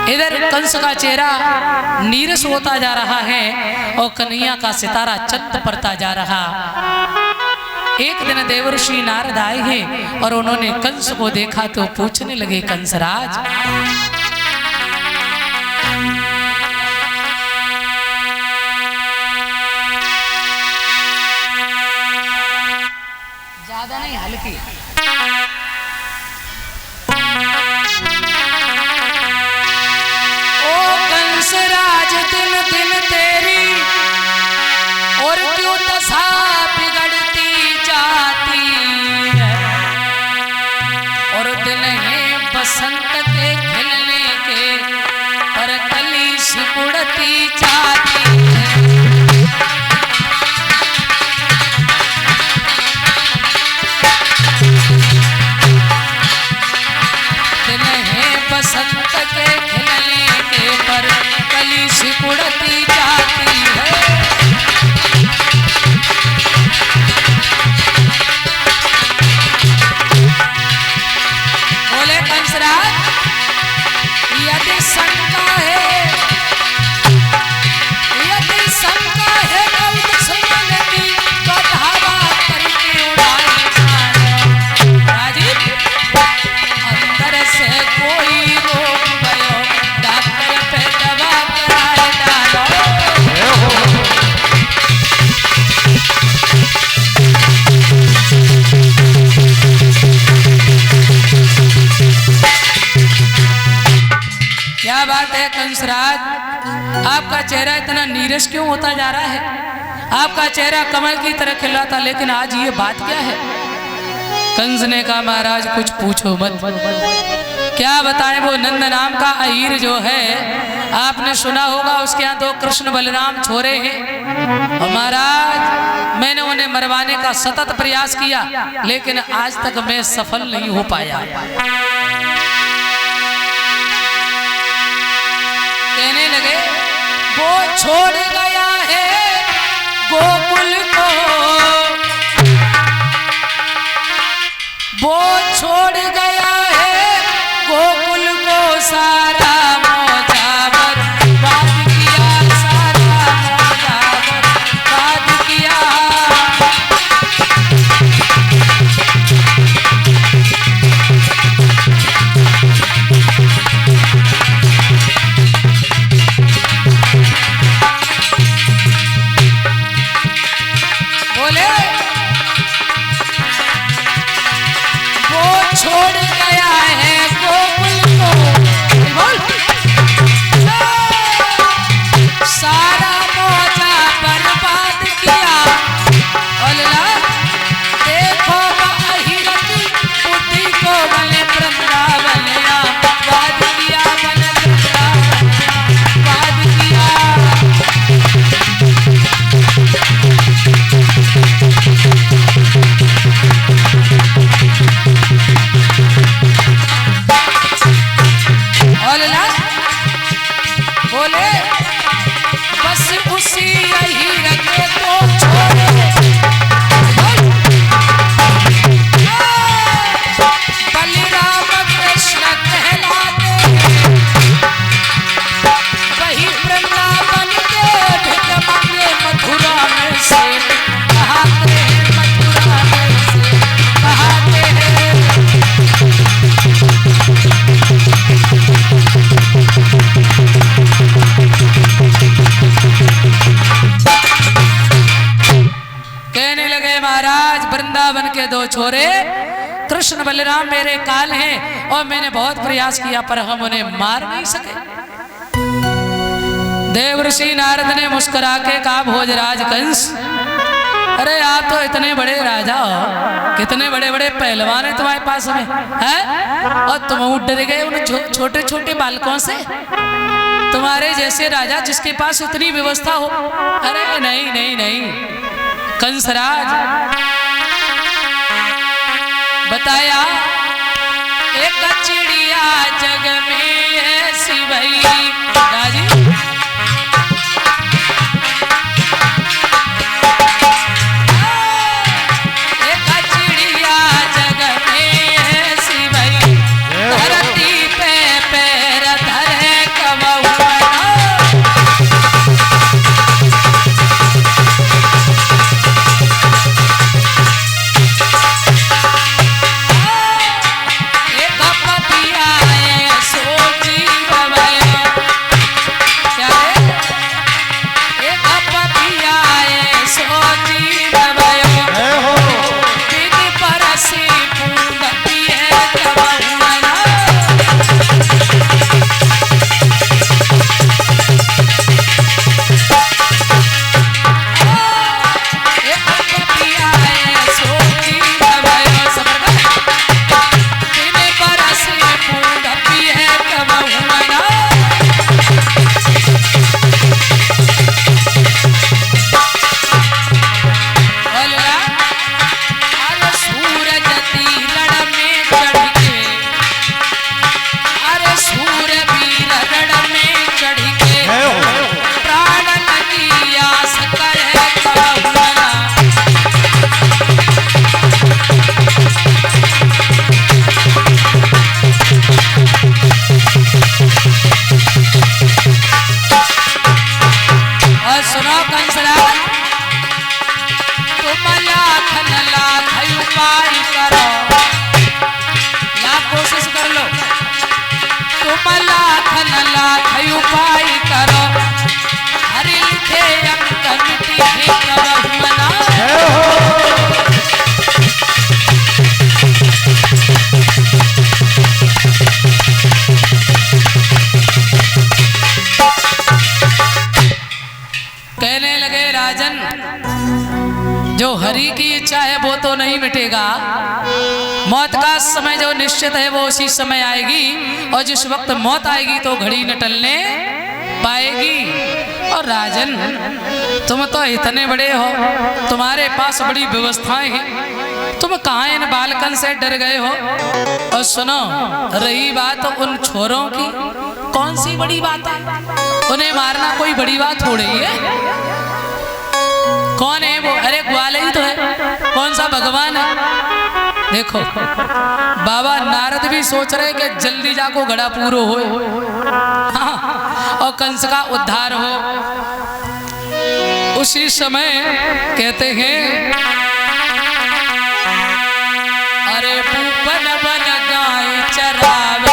इधर कंस का चेहरा नीरस होता जा रहा है और कन्हैया का सितारा चंद पड़ता जा रहा। एक दिन देवर्षि नारद आए हैं और उन्होंने कंस को देखा तो पूछने लगे, कंसराज ज्यादा नहीं हल्की। राज दिन दिन तेरी और क्यों दशा बिगड़ती जाती है, और दिन है बसंत के खिलने के पर कली सिकुड़ती जाती है। दिन है बसंत के खिलने के पर कली सिकुड़ती जाती है। बोले कंसराज यदि शंका है, यदि शंका है दुश्मन की तो धावा करके उड़ाए राजीव। अंदर से कोई रोक गयो, डॉक्टर पे दवा कराए डालो। क्या बात है कंसराज, आपका चेहरा इतना नीरस क्यों होता जा रहा है? आपका चेहरा कमल की तरह खिला था, लेकिन आज ये बात क्या है? कंस ने कहा, महाराज कुछ पूछो मत। क्या बताएं, वो नंद नाम का अहीर जो है, आपने सुना होगा, उसके यहाँ 2 कृष्ण बलराम छोरे हैं। और महाराज मैंने उन्हें मरवाने का सतत प्रयास किया, लेकिन आज तक मैं सफल नहीं हो पाया। कहने लगे, वो छोड़ गया है गोकुल को, वो छोड़ गया है गोकुल को, सारा मौजावर बात किया, सारा मौजावर बात किया। बोले वो छोड़ गया है गोकुल को, सारा मौजा बर्बाद किया। देखो अहिरती बुद्धि को बने वृंदावन बात किया, बने वृंदावन बात किया। बोले बस उसी अहीर के तो छोड़े, बलराम कृष्ण कहलाते वही वृंदावन के भिख मांगे मथुरा में से, कहाते हैं मथुरा में से, कहाते हैं। कहने लगे, महाराज वृंदावन के 2 छोरे कृष्ण बलराम मेरे काल हैं और मैंने बहुत प्रयास किया पर हम उन्हें मार नहीं सके। देवर्षि नारद ने मुस्कुरा के कहा, भोजराज कंस, अरे आप तो इतने बड़े राजा हो, कितने बड़े बड़े पहलवान हैं तुम्हारे पास में हैं, और तुम डर गए उन छोटे छोटे बालकों से? तुम्हारे जैसे राजा जिसके पास उतनी व्यवस्था हो? अरे नहीं नहीं नहीं कंसराज, बताया एक चिड़िया जग में ऐसी भई राजी, एक चिड़िया जग में ऐसी भई, धरती पे पैर धरे लाखन लाख उपाय करो, हरि लिखे अंक मिटी करहु मना। कहने लगे राजन, जो हरि की इच्छा है वो तो नहीं मिटेगा, मौत का समय जो निश्चित है वो उसी समय आएगी, और जिस वक्त मौत आएगी तो घड़ी न टलने पाएगी। और राजन तुम तो इतने बड़े हो, तुम्हारे पास बड़ी व्यवस्थाएं हैं, तुम कहाँ इन बालकन से डर गए हो? और सुनो, रही बात उन छोरों की, कौन सी बड़ी बात है? उन्हें मारना कोई बड़ी बात हो रही है? कौन है वो? अरे ग्वाले ही तो है, कौन सा भगवान है? देखो बाबा नारद भी सोच रहे कि जल्दी जाको घड़ा पूरो हो, हाँ, और कंस का उद्धार हो। उसी समय कहते हैं, अरे पूपन बन गाय चरावे,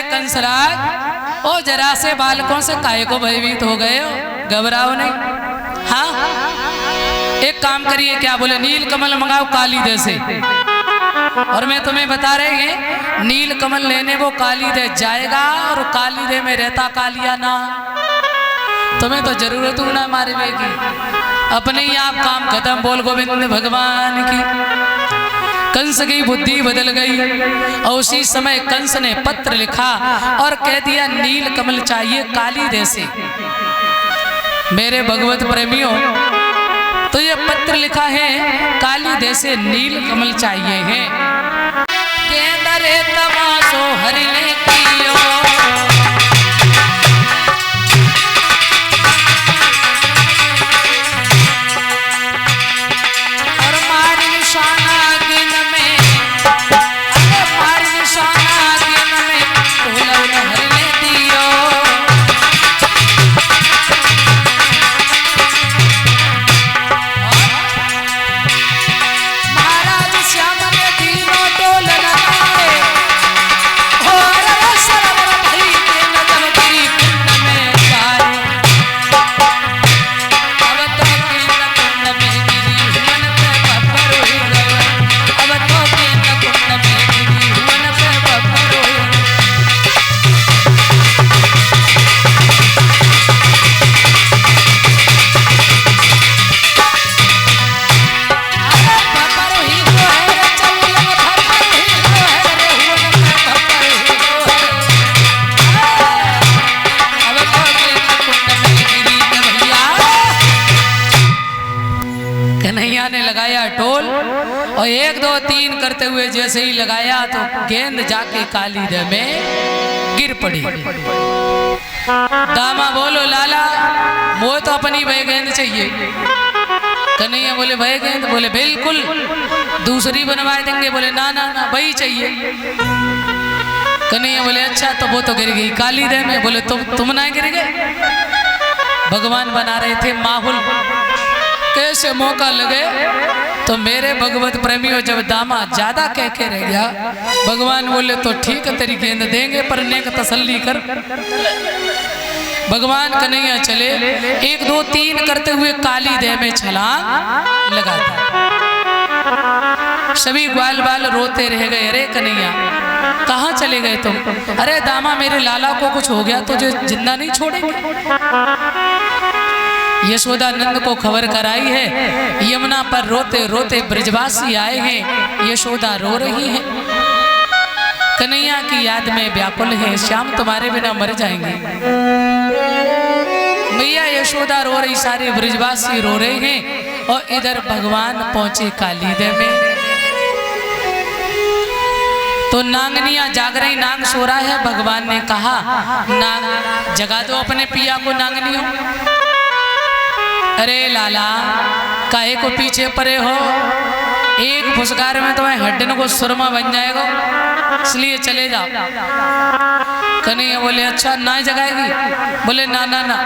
कंसराज, ओ जरा से बालकों से काहे को भयभीत हो गए हो? घबराओ नहीं। हाँ, एक काम करिए, क्या बोले, नील कमल मंगाओ काली दे से, और मैं तुम्हें बता रहे हैं नील कमल लेने वो काली दे जाएगा, और काली दे में रहता कालिया ना, तुम्हें तो जरूरत हूं ना मारने की, अपने ही आप काम खत्म। बोल गोविंद भगवान की। कंस की बुद्धि बदल गई, और उसी समय कंस ने पत्र लिखा और कह दिया नील कमल चाहिए काली दे से। मेरे भगवत प्रेमियों, तो ये पत्र लिखा है काली दे से नील कमल चाहिए है। तमाशो हरिले कियो, और मारी निशाना और 1 2 3 करते हुए जैसे ही लगाया तो गेंद जाके काली दे में गिर पड़ी। दामा बोलो लाला वो तो अपनी वह गेंद चाहिए। कन्हैया बोले वह गेंद? बोले बिल्कुल दूसरी बनवा देंगे। बोले ना ना ना वही चाहिए। कन्हैया बोले अच्छा तो वो तो गिर गई काली दे में। बोले तुम ना गिर गए? भगवान बना रहे थे माहौल, कैसे मौका लगे तो मेरे भगवत प्रेमियों जब दामा ज्यादा कह के रह गया, भगवान बोले तो ठीक है तेरी गेंद देंगे पर नेक तसल्ली कर। भगवान कन्हैया चले 1 2 3 करते हुए काली देह में छलांग लगाता। सभी ग्वाल बाल रोते रह गए, अरे कन्हैया कहाँ चले गए तुम? अरे दामा मेरे लाला को कुछ हो गया तुझे जिंदा नहीं छोड़ेंगे। यशोदा नंद को खबर कराई है, यमुना पर रोते रोते ब्रजवासी आए हैं, यशोदा रो रही हैं, कन्हैया की याद में व्याकुल है, श्याम तुम्हारे बिना मर जाएंगे। मैया यशोदा रो रही, सारे ब्रजवासी रो रहे हैं और इधर भगवान पहुंचे कालीदे में। तो नांगनिया जाग रही, नांग सो रहा है। भगवान ने कहा नांग जगा दो अपने पिया को नांगनियो। अरे लाला काहे को पीछे पड़े हो? एक फुसकार में तुम्हें हड्डन को सुरमा बन जाएगा, इसलिए चले जाओ। कन्हैया बोले अच्छा ना जगाएगी? बोले ना ना ना।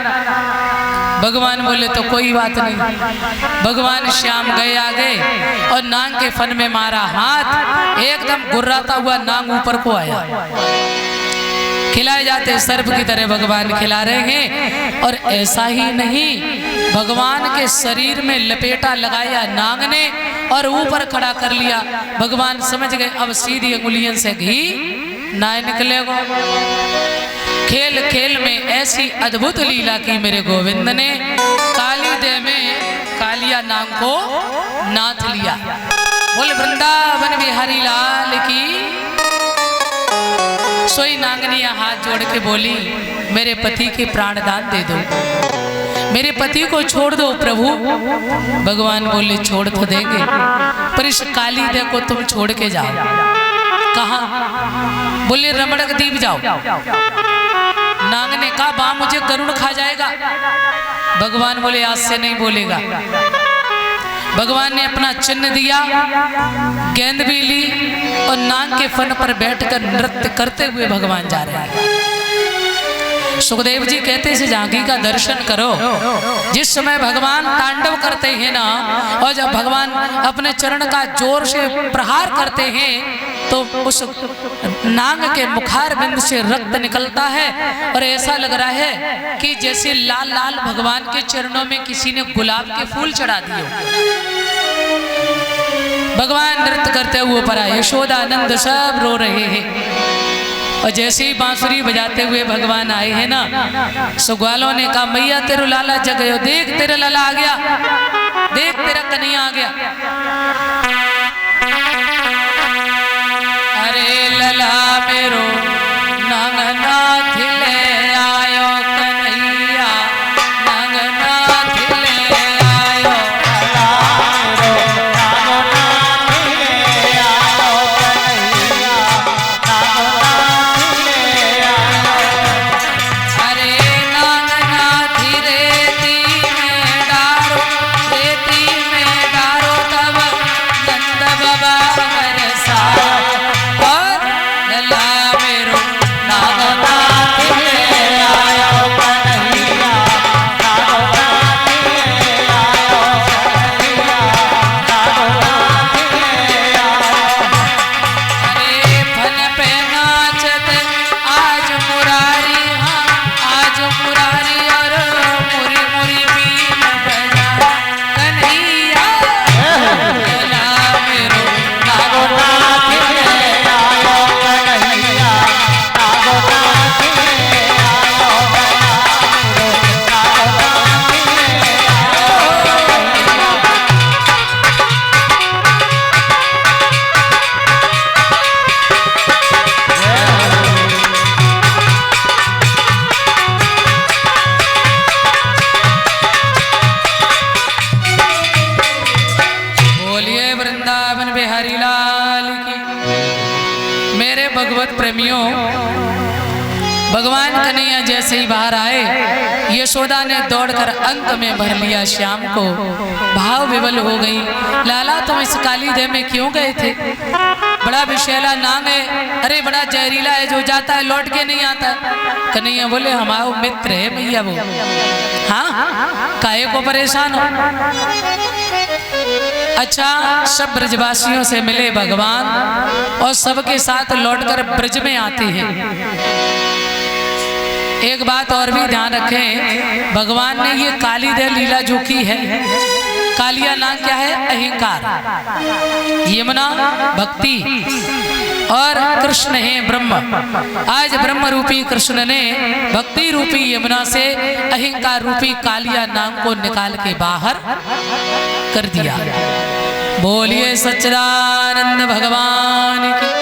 भगवान बोले तो कोई बात नहीं। भगवान श्याम गए आगे और नांग के फन में मारा हाथ, एकदम गुर्राता हुआ नांग ऊपर को आया। खिलाए जाते सर्प की तरह भगवान खिला रहे हैं। और ऐसा ही नहीं, भगवान के शरीर में लपेटा लगाया नांग ने और ऊपर खड़ा कर लिया। भगवान समझ गए अब सीधी अंगुलियों से घी ना निकलेगा। खेल खेल में ऐसी अद्भुत लीला की मेरे गोविंद ने, काली देह में कालिया नांग को नाथ लिया। बोल वृंदावन बिहारी लाल की। सोई नांगनिया हाथ जोड़ के बोली मेरे पति के प्राण दान दे दो, मेरे पति को छोड़ दो प्रभु। भगवान बोले छोड़ तो देंगे पर इस काली देह को तुम छोड़ के जाओ। कहाँ? बोले रमणक द्वीप जाओ। नांग ने कहा बा मुझे गरुड़ खा जाएगा। भगवान बोले आज से नहीं बोलेगा। भगवान ने अपना चिन्ह दिया, गेंद भी ली और नांग के फन पर बैठकर नृत्य करते हुए भगवान जा रहे हैं। सुखदेव जी कहते हैं झांकी का दर्शन करो। जिस समय भगवान तांडव करते हैं ना, और जब भगवान अपने चरण का जोर से प्रहार करते हैं तो उस नांग के मुखार बिंद से रक्त निकलता है और ऐसा लग रहा है कि जैसे लाल लाल भगवान के चरणों में किसी ने गुलाब के फूल चढ़ा दिए। भगवान नृत्य करते हुए पर आए, यशोदानंद सब रो रहे हैं। और जैसे ही बांसुरी बजाते हुए भगवान आए हैं ना, सुग्वालों ने कहा मैया तेरा लाला जग गयो, देख तेरा लाला आ गया, देख तेरा कन्हैया आ गया। अरे लला मेरो नांगनाथ ले आयो कन्हैया, नांगनाथ ले आयो। अरे नांगनाथ रेती में डारो, रेती में डारो तब बिहारी लाल की। मेरे भगवत प्रेमियों, भगवान कन्हैया जैसे ही बाहर आए, यशोदा ने दौड़कर अंक में भर लिया श्याम को। भाव विवल हो गई। लाला तुम इस काली देह में क्यों गए थे? बड़ा विषैला नाग है, अरे बड़ा जहरीला है, जो जाता है लौट के नहीं आता। कन्हैया बोले हमारा मित्र है भैया वो, हाँ काहे को परेशान हो। अच्छा, सब ब्रजवासियों से मिले भगवान और सबके साथ लौटकर ब्रज में आते हैं। एक बात और भी ध्यान रखें, भगवान ने ये काली देह लीला जो की है, कालिया नाम क्या है? अहंकार, यमुना भक्ति और कृष्ण है ब्रह्म। आज ब्रह्म रूपी कृष्ण ने भक्ति रूपी यमुना से अहंकार रूपी कालिया नाम को निकाल के बाहर कर दिया। बोलिए सच्चिदानंद भगवान की।